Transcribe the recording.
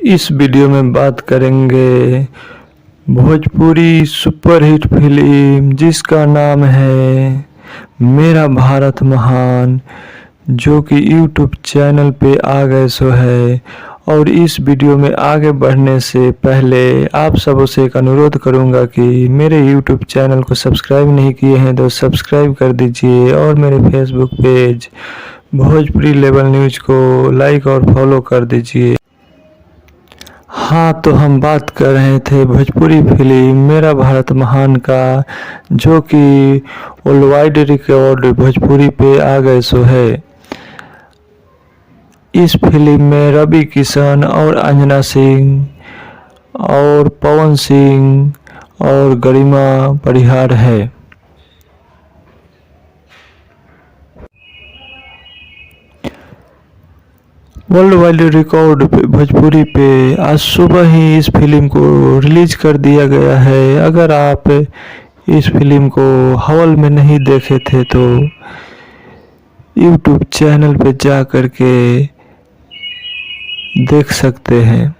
इस वीडियो में बात करेंगे भोजपुरी सुपरहिट फिल्म जिसका नाम है मेरा भारत महान, जो कि यूट्यूब चैनल पे आ गए सो है। और इस वीडियो में आगे बढ़ने से पहले आप सबों से एक अनुरोध करूंगा कि मेरे यूट्यूब चैनल को सब्सक्राइब नहीं किए हैं तो सब्सक्राइब कर दीजिए और मेरे Facebook page Bhojpuri level news को लाइक और फॉलो कर दीजिए। हाँ, तो हम बात कर रहे थे भोजपुरी फिल्म मेरा भारत महान का, जो कि वर्ल्ड वाइड रिकॉर्ड भोजपुरी पे आ गए सो है। इस फिल्म में रवि किशन और अंजना सिंह और पवन सिंह और गरिमा परिहार है। वर्ल्ड वाइड रिकॉर्ड भोजपुरी पे आज सुबह ही इस फिल्म को रिलीज कर दिया गया है। अगर आप इस फिल्म को हॉल में नहीं देखे थे तो यूट्यूब चैनल पे जा कर के देख सकते हैं।